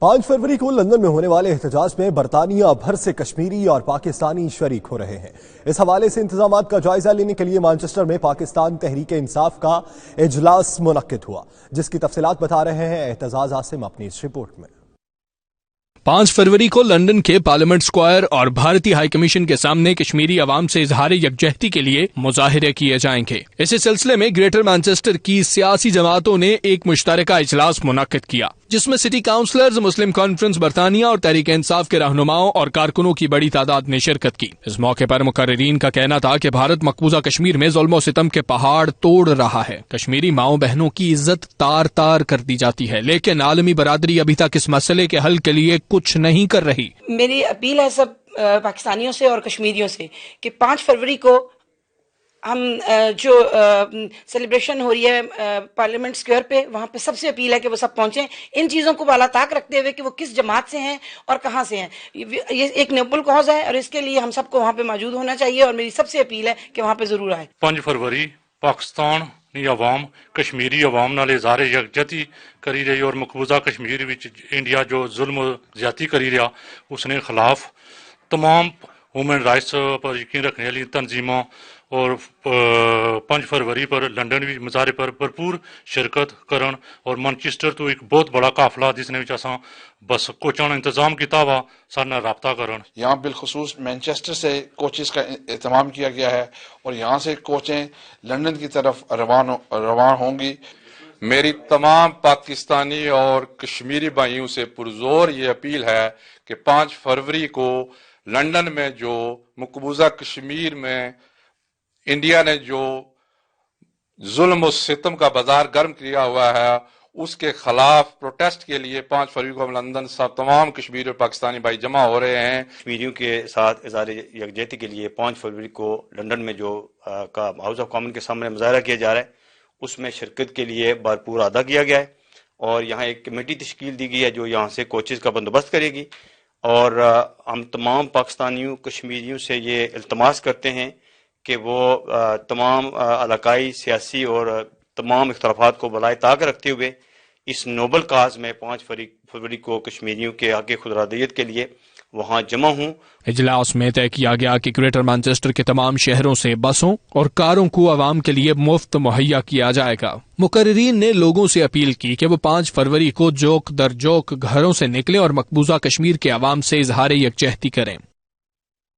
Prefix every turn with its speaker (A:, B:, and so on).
A: 5 फरवरी को लंदن में होने वाले एहतजाज में बरतानिया भर से कश्मीरी और पाकिस्तानी शरीक हो रहे हैं। इस हवाले से इंतजामात का जायजा लेने के लिए मैनचेस्टर में पाकिस्तान तहरीक इंसाफ का इजलास मुनक्किद हुआ, जिसकी तफसीलात बता रहे हैं एहतजाज आसिम अपनी इस रिपोर्ट में।
B: 5 फरवरी को लंदन के पार्लियामेंट स्क्वायर और भारतीय हाई कमीशन के सामने कश्मीरी अवाम से इजहार यकजहती के लिए मुजाहिरे किए जाएंगे। इसी सिलसिले में ग्रेटर मैनचेस्टर की सियासी जमातों ने एक मुश्तरका इजलास मुनक्किद किया, जिसमें सिटी काउंसलर्स, मुस्लिम कॉन्फ्रेंस बरतानिया और तहरीक इंसाफ के रहनुमाओं और कारकुनों की बड़ी तादाद ने शिरकत की। इस मौके पर मुकर्रिरीन का कहना था कि भारत मकबूजा कश्मीर में जुल्म और सितम के पहाड़ तोड़ रहा है। कश्मीरी माओ बहनों की इज्जत तार तार कर दी जाती है, लेकिन आलमी बरादरी अभी तक इस मसले के हल के लिए कुछ नहीं कर रही।
C: मेरी अपील है सब पाकिस्तानियों से और कश्मीरियों से कि 5 फरवरी को हम जो सेलिब्रेशन हो रही है पार्लियामेंट स्क्वायर पे, वहाँ पे सबसे अपील है कि वो सब पहुंचें, इन चीज़ों को बाला ताक रखते हुए कि वो किस जमात से हैं और कहाँ से हैं। ये एक नोबल कॉज है और इसके लिए हम सबको वहाँ पे मौजूद होना चाहिए और मेरी सबसे अपील है कि वहाँ पे ज़रूर आए।
D: 5 फरवरी पाकिस्तान नी अवाम कश्मीरी अवाम नाल इज़हार यकजहती करी रही और मकबूजा कश्मीर विच इंडिया जो जुल्म ज्यादती करी रहा, उसने खिलाफ तमाम ह्यूमन राइट्स पर यकीन रखने वाली तंजीमों और 5 फरवरी पर लंदन भी मुजाहरे पर भरपूर शिरकत करन और मैनचेस्टर तो एक बहुत बड़ा काफिला जिसने विच असां बस कोचां इंतजाम किया वा सारे नाल राबता करन।
E: यहाँ बिलखसूस मैनचेस्टर से कोचेस का एहतमाम किया गया है और यहाँ से कोचें लंदन की तरफ रवान होंगी।
F: मेरी तमाम पाकिस्तानी और कश्मीरी भाइयों से पुरजोर ये अपील है कि 5 फरवरी को लंदन में जो मकबूजा कश्मीर में इंडिया ने जो जुल्म और सितम का बाजार गर्म किया हुआ है, उसके खिलाफ प्रोटेस्ट के लिए 5 फरवरी को लंदन सब तमाम कश्मीरी और पाकिस्तानी भाई जमा हो रहे हैं।
G: कश्मीरियों के साथ इज़हार यकजहती के लिए 5 फरवरी को लंदन में जो का हाउस ऑफ कॉमन के सामने मुजाहरा किया जा रहा है, उसमें शिरकत के लिए भरपूर अदा किया गया है और यहाँ एक कमेटी तश्कील दी गई है जो यहाँ से कोचेज़ का बंदोबस्त करेगी। और हम तमाम पाकिस्तानियों कश्मीरियों से ये इल्तमास करते हैं कि वो तमाम इलाकाई सियासी और तमाम इख्तलाफात को बलाए ताक रखते हुए इस नोबल काज में 5 फरवरी को कश्मीरियों के हक़ खुदरादियत के लिए वहाँ जमा हूँ।
B: इजलास में तय किया गया कि ग्रेटर मैनचेस्टर के तमाम शहरों से बसों और कारों को आवाम के लिए मुफ्त मुहैया किया जाएगा। मुकर्रिरीन ने लोगों से अपील की कि वो 5 फरवरी को जोक दर जोक घरों से निकले और मकबूजा कश्मीर के आवाम से इजहार यकजहती करें।